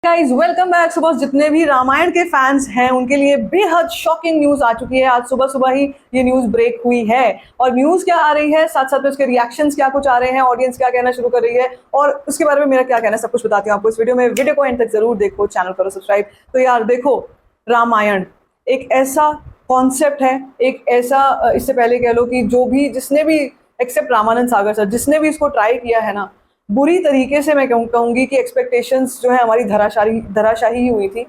Guys welcome back. सुबह जितने भी रामायण के फैंस हैं उनके लिए बेहद शॉकिंग न्यूज आ चुकी है। आज सुबह सुबह ही ये न्यूज ब्रेक हुई है और न्यूज क्या आ रही है, साथ साथ में उसके रिएक्शंस क्या कुछ आ रहे हैं, ऑडियंस क्या कहना शुरू कर रही है और उसके बारे में मेरा क्या कहना है, सब कुछ बताती हूँ आपको इस वीडियो में। वीडियो को एंड तक जरूर देखो, चैनल करो सब्सक्राइब। तो यार देखो, रामायण एक ऐसा कॉन्सेप्ट है, एक ऐसा इससे पहले कह लो कि जो भी जिसने भी एक्सेप्ट रामानंद सागर सर जिसने भी इसको ट्राई किया है ना, बुरी तरीके से मैं कहूँगी कि एक्सपेक्टेशंस जो है हमारी धराशाही ही हुई थी।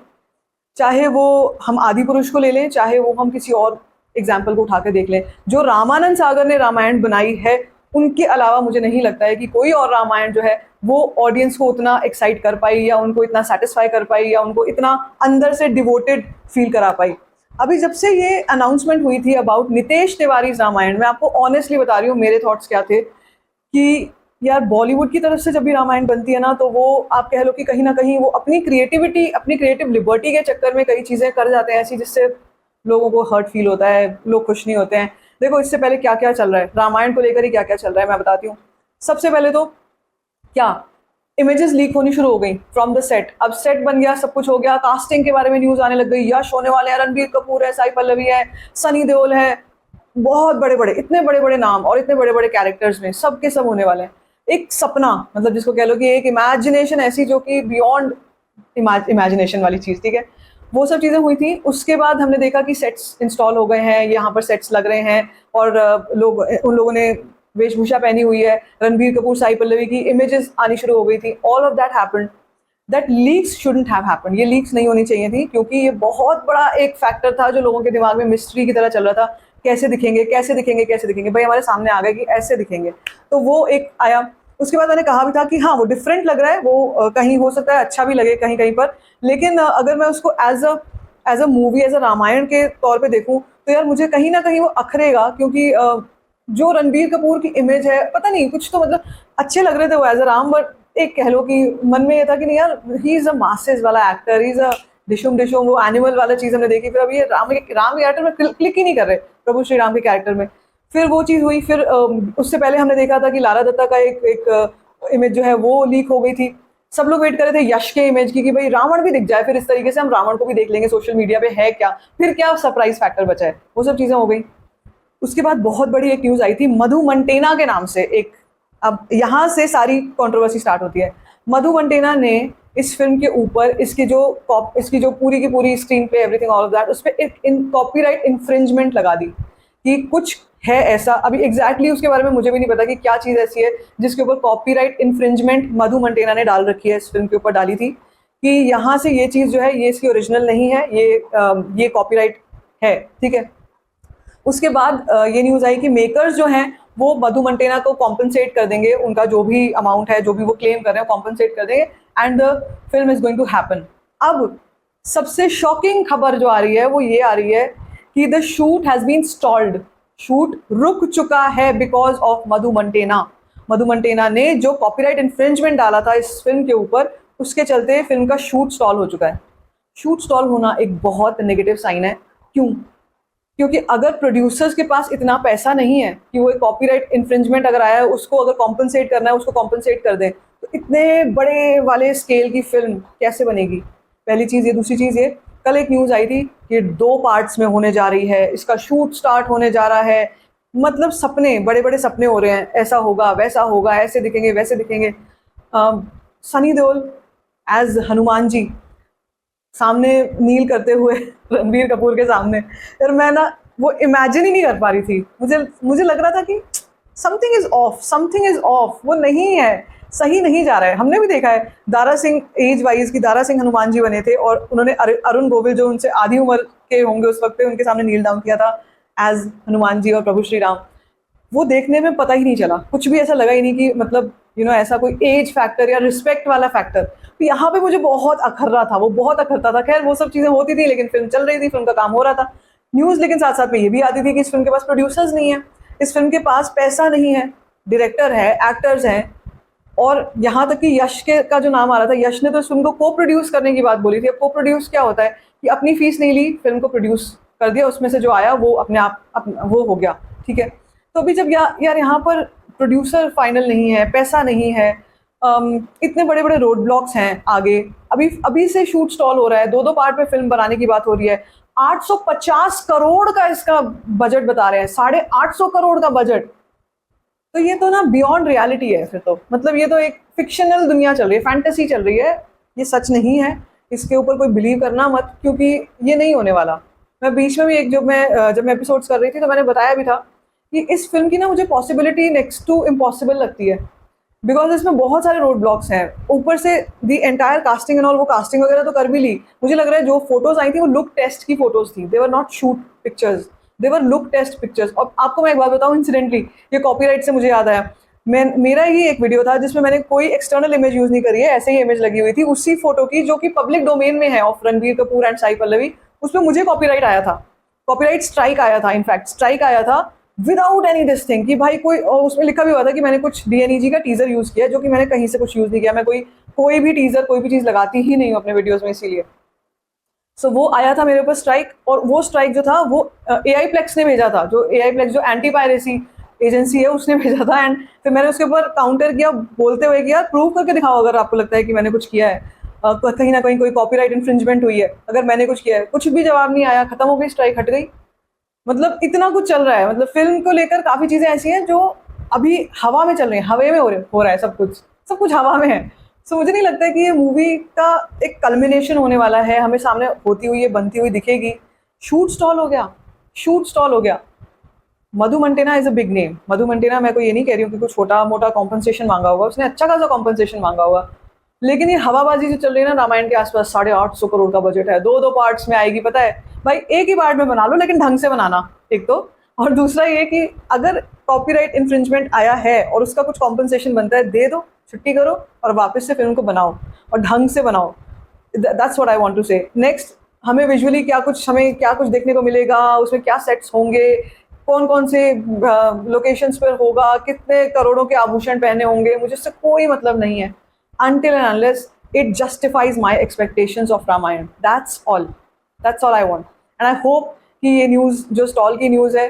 चाहे वो हम आदि पुरुष को ले लें, चाहे वो हम किसी और एग्जाम्पल को उठा के देख लें। जो रामानंद सागर ने रामायण बनाई है उनके अलावा मुझे नहीं लगता है कि कोई और रामायण जो है वो ऑडियंस को उतना एक्साइट कर पाई या उनको इतना सेटिस्फाई कर पाई या उनको इतना अंदर से डिवोटेड फील करा पाई। अभी जब से ये अनाउंसमेंट हुई थी अबाउट नितेश तिवारी रामायण, मैं आपको ऑनेस्टली बता रही हूँ मेरे थॉट्स क्या थे कि यार बॉलीवुड की तरफ से जब भी रामायण बनती है ना, तो वो आप कह लो कि कहीं ना कहीं वो अपनी क्रिएटिविटी, अपनी क्रिएटिव लिबर्टी के चक्कर में कई चीज़ें कर जाते हैं ऐसी जिससे लोगों को हर्ट फील होता है, लोग खुश नहीं होते हैं। देखो इससे पहले क्या क्या चल रहा है, रामायण को लेकर ही क्या क्या चल रहा है मैं बताती हूँ। सबसे पहले तो क्या इमेजेस लीक होनी शुरू हो गई फ्रॉम द सेट। अब सेट बन गया, सब कुछ हो गया, कास्टिंग के बारे में न्यूज आने लग गई। यश होने वाले हैं, रणबीर कपूर है, साई पल्लवी है, सनी देओल है, बहुत बड़े बड़े, इतने बड़े बड़े नाम और इतने बड़े बड़े कैरेक्टर्स में सब के सब होने वाले हैं। एक सपना, मतलब जिसको कह लो कि एक इमेजिनेशन ऐसी जो कि बियॉन्ड इमेजिनेशन वाली चीज़, ठीक है, वो सब चीज़ें हुई थी। उसके बाद हमने देखा कि सेट्स इंस्टॉल हो गए हैं, यहाँ पर सेट्स लग रहे हैं और लोग, उन लोगों ने वेशभूषा पहनी हुई है, रणबीर कपूर साई पल्लवी की इमेजेस आनी शुरू हो गई थी। All of that happened. That leaks shouldn't have happened. ये लीक्स नहीं होनी चाहिए थी क्योंकि ये बहुत बड़ा एक फैक्टर था जो लोगों के दिमाग में मिस्ट्री की तरह चल रहा था। कैसे दिखेंगे, कैसे दिखेंगे, कैसे दिखेंगे, भाई हमारे सामने आ गए कि ऐसे दिखेंगे। तो वो एक आया। उसके बाद मैंने कहा भी था कि हाँ वो डिफरेंट लग रहा है, वो कहीं हो सकता है अच्छा भी लगे कहीं कहीं पर, लेकिन अगर मैं उसको as a movie, as a Ramayana के तौर पे देखूं तो यार मुझे कहीं ना कहीं वो अखरेगा क्योंकि जो रणबीर कपूर की इमेज है, पता नहीं कुछ तो मतलब अच्छे लग रहे थे वो एज अ राम, बट एक कह लो कि मन में ये था कि नहीं यार, ही इज अ मासेस वाला एक्टर, ही इज अ डिशुम डिशुम, वो एनिमल वाला चीज हमने देखी। फिर अब ये राम के कैरेक्टर में क्लिक ही नहीं कर रहे, प्रभु श्री राम के कैरेक्टर में। फिर वो चीज़ हुई। फिर उससे पहले हमने देखा था कि लारा दत्ता का एक इमेज जो है वो लीक हो गई थी। सब लोग वेट कर रहे थे यश के इमेज की कि भाई रावण भी दिख जाए, फिर इस तरीके से हम रावण को भी देख लेंगे सोशल मीडिया पे है क्या। फिर क्या सरप्राइज फैक्टर बचा है, वो सब चीज़ें हो गई। उसके बाद बहुत बड़ी एक न्यूज़ आई थी मधु मंटेना के नाम से एक। अब यहाँ से सारी कंट्रोवर्सी स्टार्ट होती है। मधु मंटेना ने इस फिल्म के ऊपर इसकी जो पूरी की पूरी स्क्रीन पे एवरीथिंग ऑल ऑफ दैट, उस पर एक कॉपीराइट इन्फ्रिंजमेंट लगा दी कि कुछ है ऐसा। अभी एग्जैक्टली उसके बारे में मुझे भी नहीं पता कि क्या चीज़ ऐसी है जिसके ऊपर कॉपीराइट इन्फ्रिंजमेंट मधु मंटेना ने डाल रखी है, इस फिल्म के ऊपर डाली थी कि यहाँ से ये चीज़ जो है ये इसकी ओरिजिनल नहीं है, ये कॉपीराइट है, ठीक है। उसके बाद ये न्यूज़ आई कि मेकर्स जो हैं वो मधु मंटेना को कॉम्पनसेट कर देंगे, उनका जो भी अमाउंट है, जो भी वो क्लेम कर रहे हैं कॉम्पनसेट कर देंगे and the film is going to happen. अब सबसे शॉकिंग खबर जो आ रही है वो ये आ रही है कि the shoot has been stalled. Shoot रुक चुका है बिकॉज ऑफ मधु मंटेना। मधु मंटेना ने जो कॉपीराइट इन्फ्रिंजमेंट डाला था इस फिल्म के ऊपर, उसके चलते फिल्म का शूट स्टॉल हो चुका है। शूट स्टॉल होना एक बहुत नेगेटिव साइन है। क्यों? क्योंकि अगर प्रोड्यूसर्स के पास इतना पैसा नहीं है कि वो एक कॉपीराइट इन्फ्रिंजमेंट अगर आया है उसको अगर कॉम्पनसेट करना है, उसको कॉम्पनसेट कर दें, तो इतने बड़े वाले स्केल की फिल्म कैसे बनेगी? पहली चीज़ ये। दूसरी चीज़ ये, कल एक न्यूज़ आई थी कि 2 पार्ट्स में होने जा रही है, इसका शूट स्टार्ट होने जा रहा है। मतलब सपने, बड़े बड़े सपने हो रहे हैं, ऐसा होगा वैसा होगा, ऐसे दिखेंगे वैसे दिखेंगे। सनी देओल एज हनुमान जी सामने नील करते हुए रणबीर कपूर के सामने, यार मैं ना वो इमेजिन ही नहीं कर पा रही थी। मुझे लग रहा था कि something is of, something is of, वो नहीं है, सही नहीं जा रहा है। हमने भी देखा है दारा सिंह एज वाइज की, दारा सिंह हनुमान जी बने थे और उन्होंने अरुण गोविल जो उनसे आधी उम्र के होंगे उस वक्त पे, उनके सामने नील डाउन किया था एज हनुमान जी और प्रभु श्री राम। वो देखने में पता ही नहीं चला, कुछ भी ऐसा लगा ही नहीं कि मतलब ऐसा कोई एज फैक्टर या रिस्पेक्ट वाला फैक्टर। तो यहाँ पे मुझे बहुत अखर रहा था, वो बहुत अखरता था। खैर वो सब चीज़ें होती थी लेकिन फिल्म चल रही थी, फिल्म का काम हो रहा था। न्यूज़ लेकिन साथ साथ में ये भी आती थी कि इस फिल्म के पास प्रोड्यूसर्स नहीं है, इस फिल्म के पास पैसा नहीं है, डायरेक्टर है, एक्टर्स हैं, और यहाँ तक कि यश का जो नाम आ रहा था, यश ने तो इस फिल्म को को प्रोड्यूस करने की बात बोली थी। अब को प्रोड्यूस क्या होता है कि अपनी फीस नहीं ली, फिल्म को प्रोड्यूस कर दिया, उसमें से जो आया वो अपने आप वो हो गया, ठीक है। तो अभी जब यार यहाँ पर प्रोड्यूसर फाइनल नहीं है, पैसा नहीं है, इतने बड़े बड़े रोड ब्लॉक्स हैं आगे, अभी अभी से शूट स्टॉल हो रहा है, 2-2 पार्ट में फिल्म बनाने की बात हो रही है, 850 करोड़ का इसका बजट बता रहे हैं, 850 करोड़ का बजट। तो ये तो ना बियॉन्ड रियलिटी है फिर तो, मतलब ये तो एक फिक्शनल दुनिया चल रही है, फैंटेसी चल रही है, ये सच नहीं है, इसके ऊपर कोई बिलीव करना मत, क्योंकि ये नहीं होने वाला। मैं बीच में भी एक जब मैं एपिसोड्स कर रही थी तो मैंने बताया भी था कि इस फिल्म की ना मुझे पॉसिबिलिटी नेक्स्ट टू इम्पॉसिबल लगती है, बिकॉज इसमें बहुत सारे रोड ब्लॉक्स हैं, ऊपर से the entire casting and all, वो कास्टिंग वगैरह तो कर भी ली, मुझे लग रहा है जो फोटोज आई थी वो लुक टेस्ट की फोटोज थी, they were not shoot pictures, they were look test pictures. और आपको मैं एक बात बताऊं इंसिडेंटली, ये कॉपीराइट से मुझे याद आया, मेरा ही एक वीडियो था जिसमें मैंने कोई एक्सटर्नल इमेज यूज नहीं करी है, ऐसे ही इमेज लगी हुई थी उसी फोटो की जो कि पब्लिक डोमेन में है, ऑफ रणबीर कपूर एंड साई पल्लवी, उसमें मुझे कॉपीराइट आया था, कॉपीराइट स्ट्राइक आया था, इनफैक्ट स्ट्राइक आया था विदाउट एनी दिस थिंग, कि भाई कोई, और उसमें लिखा भी हुआ था कि मैंने कुछ डीएनईजी का टीजर यूज किया, जो कि मैंने कहीं से कुछ यूज नहीं किया, मैं कोई भी टीजर कोई भी चीज लगाती ही नहीं हूँ अपने वीडियोस में, इसीलिए सो वो आया था मेरे ऊपर स्ट्राइक। और वो स्ट्राइक जो था वो एआई प्लेक्स ने भेजा था, जो एआई प्लेक्स जो एंटी पायरेसी एजेंसी है उसने भेजा था, एंड फिर मैंने उसके ऊपर काउंटर किया बोलते हुए कि यार प्रूव करके दिखाओ अगर आपको लगता है कि मैंने कुछ किया है, कहीं ना कहीं कोई कॉपीराइट इन्फ्रिंजमेंट हुई है, अगर मैंने कुछ किया है। कुछ भी जवाब नहीं आया, खत्म हो गई स्ट्राइक, हट गई। मतलब इतना कुछ चल रहा है, मतलब फिल्म को लेकर काफ़ी चीज़ें ऐसी हैं जो अभी हवा में चल रही हैं, हवे में हो रहा है सब कुछ हवा में है। सो मुझे नहीं लगता है कि ये मूवी का एक कल्मिनेशन होने वाला है, हमें सामने होती हुई ये बनती हुई दिखेगी। शूट स्टॉल हो गया, शूट स्टॉल हो गया। Madhu Mantena is a big name. Madhu Mantena, मैं कोई ये नहीं कह रही हूँ कि कुछ छोटा मोटा कॉम्पनसेशन मांगा होगा, उसने अच्छा खासा कॉम्पनसेशन मांगा होगा, लेकिन ये हवाबाजी जो चल रही है ना रामायण के आसपास, 850 करोड़ का बजट है, 2-2 पार्ट्स में आएगी, पता है भाई, एक ही पार्ट में बना लो लेकिन ढंग से बनाना, एक तो, और दूसरा ये कि अगर कॉपीराइट इन्फ्रिंजमेंट आया है और उसका कुछ कॉम्पनसेशन बनता है, दे दो, छुट्टी करो और वापस से फिल्म को बनाओ और ढंग से बनाओ। That's what I want to say. Next, हमें विजुअली क्या कुछ देखने को मिलेगा, उसमें क्या सेट्स होंगे, कौन कौन से लोकेशंस पर होगा, कितने करोड़ों के आभूषण पहने होंगे, मुझे इससे कोई मतलब नहीं है, until and unless it justifies my expectations of Ramayan. That's all I want. And I hope कि ये न्यूज़ जो स्टॉल की न्यूज़ है,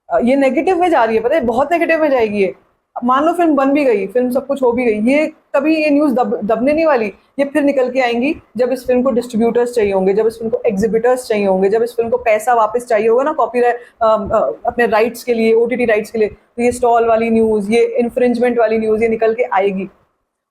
ये नेगेटिव में जा रही है, पता है बहुत नेगेटिव में जाएगी ये। मान लो फिल्म बन भी गई, फिल्म सब कुछ हो भी गई, ये कभी ये न्यूज़ दबने नहीं वाली, ये फिर निकल के आएंगी जब इस फिल्म को डिस्ट्रीब्यूटर्स चाहिए होंगे, जब इस फिल्म को एग्जिबिटर्स चाहिए होंगे, जब इस फिल्म को पैसा वापस चाहिए होगा ना, कॉपीराइट अपने राइट्स के लिए, ओटीटी राइट्स के लिए, तो ये स्टॉल वाली न्यूज़, ये इन्फ्रिंजमेंट वाली न्यूज़ ये निकल के आएगी।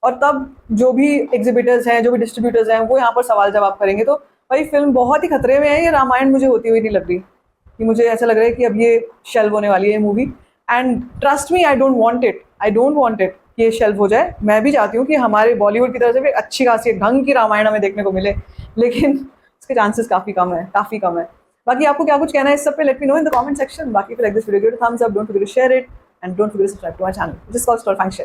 और तब जो भी एग्जिबिटर्स हैं, जो भी डिस्ट्रीब्यूटर्स हैं, वो यहाँ पर सवाल जवाब करेंगे। तो भाई फिल्म बहुत ही खतरे में है, ये रामायण मुझे होती हुई नहीं लग रही, कि मुझे ऐसा लग रहा है कि अब ये शेल्व होने वाली है movie. And trust me, I don't want it कि ये शेल्व हो जाए। मैं भी चाहती हूँ कि हमारे बॉलीवुड की तरफ से भी अच्छी खासी ढंग की रामायण हमें देखने को मिले, लेकिन इसके चांसेस काफ़ी कम है। बाकी आपको क्या कुछ कहना है इस सब पे, let me know in the comment section. बाकी like this video, thumbs up, don't forget to share it, and don't forget to subscribe to my channel, this calls for function.